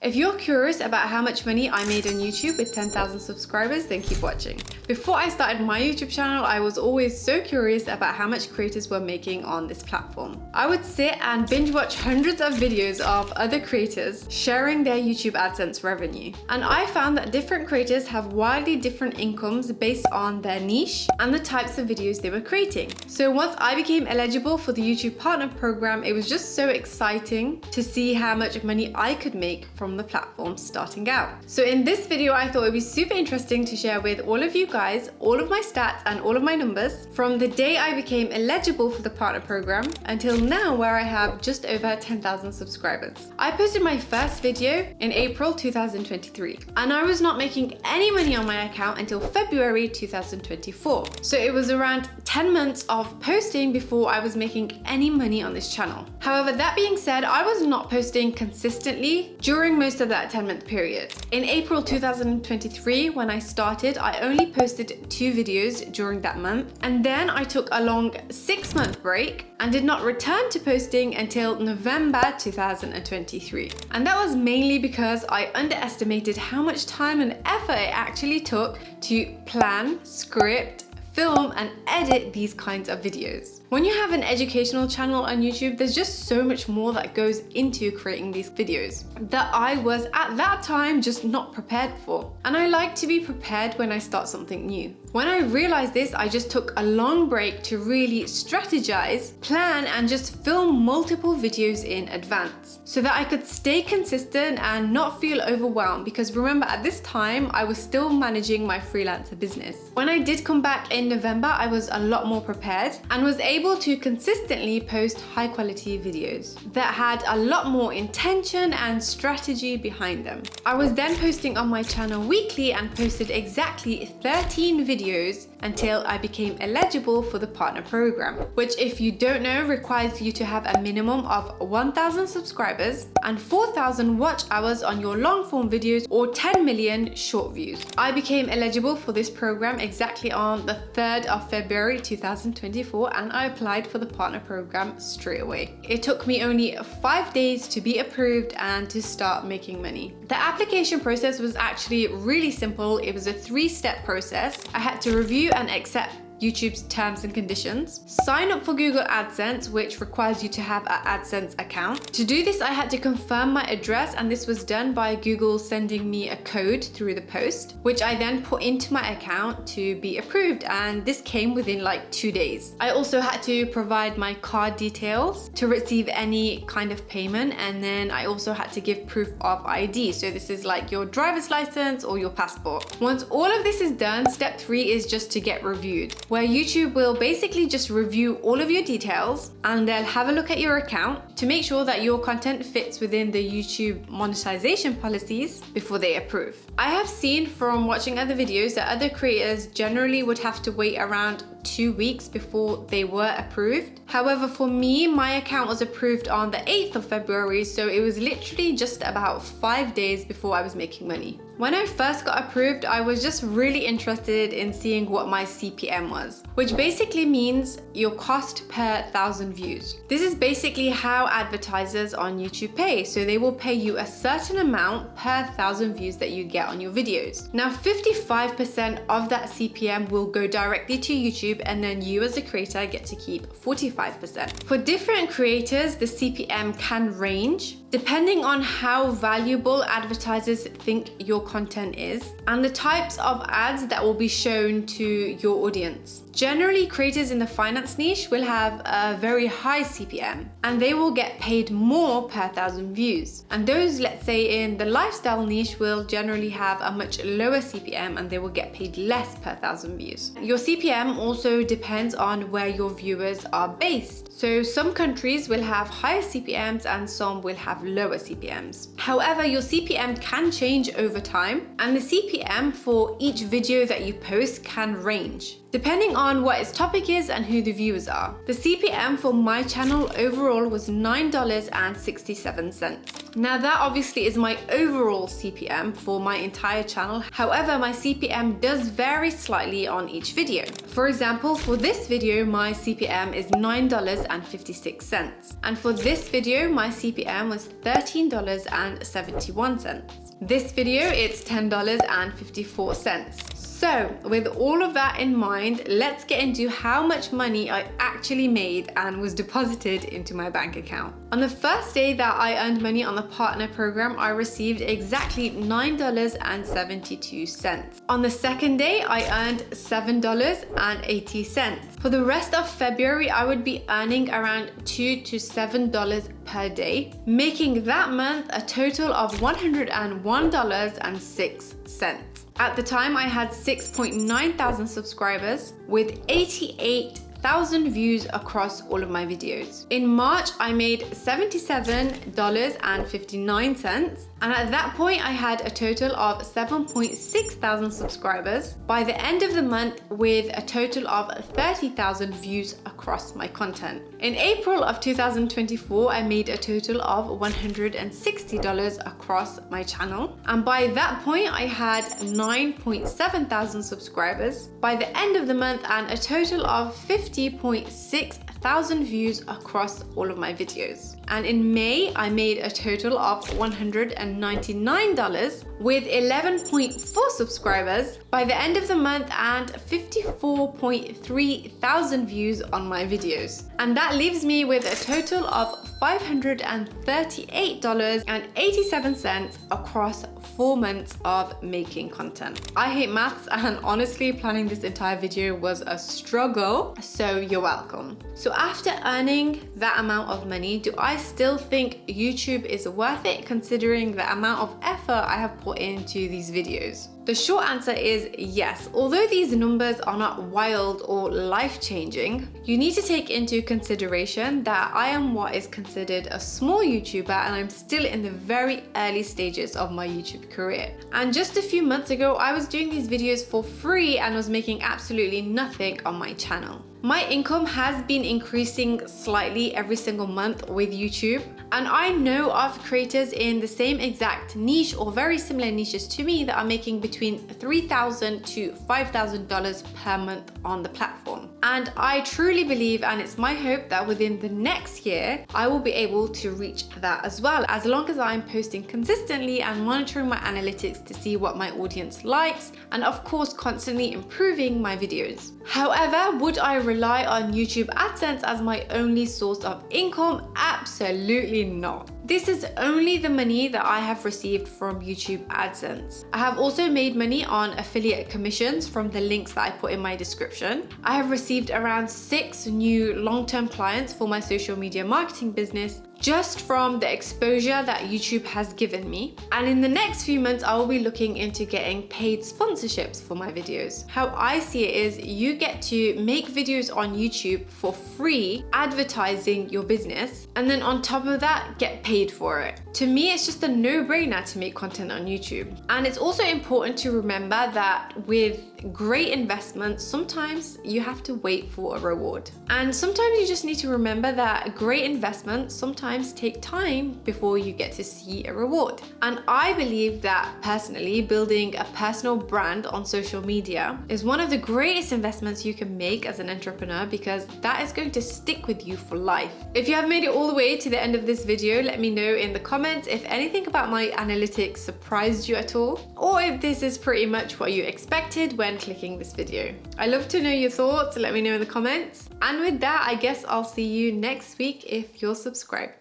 If you're curious about how much money I made on YouTube with 10,000 subscribers, then keep watching. Before I started my YouTube channel, I was always so curious about how much creators were making on this platform. I would sit and binge watch hundreds of videos of other creators sharing their YouTube AdSense revenue. And I found that different creators have wildly different incomes based on their niche and the types of videos they were creating. So once I became eligible for the YouTube Partner Program, it was just so exciting to see how much money I could make from the platform starting out. So in this video, I thought it'd be super interesting to share with all of you guys all of my stats and all of my numbers from the day I became eligible for the Partner Program until now, where I have just over 10,000 subscribers. I posted my first video in April 2023, and I was not making any money on my account until February 2024. So it was around 10 months of posting before I was making any money on this channel. However, that being said, I was not posting consistently during most of that 10-month period. In April 2023, when I started, I only posted 2 videos during that month, and then I took a long 6-month break and did not return to posting until November 2023. And that was mainly because I underestimated how much time and effort it actually took to plan, script, film and edit these kinds of videos. When you have an educational channel on YouTube, there's just so much more that goes into creating these videos that I was at that time just not prepared for. And I like to be prepared when I start something new. When I realized this, I just took a long break to really strategize, plan, and just film multiple videos in advance so that I could stay consistent and not feel overwhelmed, because remember, at this time, I was still managing my freelancer business. When I did come back in November, I was a lot more prepared and was able to consistently post high quality videos that had a lot more intention and strategy behind them. I was then posting on my channel weekly and posted exactly 13 videos until I became eligible for the Partner Program, which, if you don't know, requires you to have a minimum of 1,000 subscribers and 4,000 watch hours on your long form videos or 10 million short views. I became eligible for this program exactly on the 3rd of February 2024, and I applied for the Partner Program straight away. It took me only 5 days to be approved and to start making money. The application process was actually really simple. It was a 3-step process. I had to review and accept YouTube's terms and conditions, sign up for Google AdSense, which requires you to have an AdSense account. To do this, I had to confirm my address, and this was done by Google sending me a code through the post, which I then put into my account to be approved, and this came within like 2 days. I also had to provide my card details to receive any kind of payment, and then I also had to give proof of ID. So this is like your driver's license or your passport. Once all of this is done, step 3 is just to get reviewed, where YouTube will basically just review all of your details and they'll have a look at your account to make sure that your content fits within the YouTube monetization policies before they approve. I have seen from watching other videos that other creators generally would have to wait around 2 weeks before they were approved. However, for me, my account was approved on the 8th of February, so it was literally just about 5 days before I was making money. When I first got approved, I was just really interested in seeing what my CPM was, which basically means your cost per 1,000 views. This is basically how advertisers on YouTube pay. So they will pay you a certain amount per 1,000 views that you get on your videos. Now, 55% of that CPM will go directly to YouTube, and then you as a creator get to keep 45%. For different creators, the CPM can range depending on how valuable advertisers think your content is and the types of ads that will be shown to your audience. Generally, creators in the finance niche will have a very high CPM and they will get paid more per 1,000 views. And those, let's say, in the lifestyle niche will generally have a much lower CPM and they will get paid less per 1,000 views. Your CPM also depends on where your viewers are based. So some countries will have higher CPMs and some will have lower CPMs. However, your CPM can change over time, and the CPM for each video that you post can range. depending on what its topic is and who the viewers are. The CPM for my channel overall was $9.67. Now that obviously is my overall CPM for my entire channel. However, my CPM does vary slightly on each video. For example, for this video, my CPM is $9.56. And for this video, my CPM was $13.71. This video, it's $10.54. So with all of that in mind, let's get into how much money I actually made and was deposited into my bank account. On the first day that I earned money on the partner program, I received exactly $9.72. On the second day, I earned $7.80. For the rest of February, I would be earning around $2 to $7 per day, making that month a total of $101.06. At the time, I had 6.9 thousand subscribers with 88,000 views across all of my videos. In March, I made $77.59. And at that point, I had a total of 7.6 thousand subscribers by the end of the month, with a total of 30,000 views across my content. In April of 2024, I made a total of $160 across my channel. And by that point, I had 9.7 thousand subscribers by the end of the month and a total of 50.6 thousand views across all of my videos. And in May, I made a total of $199 with 11.4 subscribers by the end of the month and 54.3 thousand views on my videos. And that leaves me with a total of $538.87 across 4 months of making content. I hate maths, and honestly, planning this entire video was a struggle, so you're welcome. So after earning that amount of money, do I still think YouTube is worth it, considering the amount of effort I have put into these videos? The short answer is yes. Although these numbers are not wild or life-changing, you need to take into consideration that I am what is considered a small YouTuber, and I'm still in the very early stages of my YouTube career. And just a few months ago, I was doing these videos for free and was making absolutely nothing on my channel. My income has been increasing slightly every single month with YouTube, and I know of creators in the same exact niche or very similar niches to me that are making between $3,000 to $5,000 per month on the platform. And I truly believe, and it's my hope, that within the next year, I will be able to reach that as well, as long as I'm posting consistently and monitoring my analytics to see what my audience likes, and of course, constantly improving my videos. However, would I rely on YouTube AdSense as my only source of income? Absolutely not. This is only the money that I have received from YouTube AdSense. I have also made money on affiliate commissions from the links that I put in my description. I have received around 6 new long-term clients for my social media marketing business just from the exposure that YouTube has given me. And in the next few months, I will be looking into getting paid sponsorships for my videos. How I see it is you get to make videos on YouTube for free, advertising your business, and then on top of that, get paid for it. To me, it's just a no-brainer to make content on YouTube. And it's also important to remember that with great investments, sometimes you have to wait for a reward. And sometimes you just need to remember that great investments sometimes take time before you get to see a reward. And I believe that personally, building a personal brand on social media is one of the greatest investments you can make as an entrepreneur, because that is going to stick with you for life. If you have made it all the way to the end of this video, let me know in the comments if anything about my analytics surprised you at all, or if this is pretty much what you expected when clicking this video. I love to know your thoughts. Let me know in the comments. And with that, I guess I'll see you next week if you're subscribed.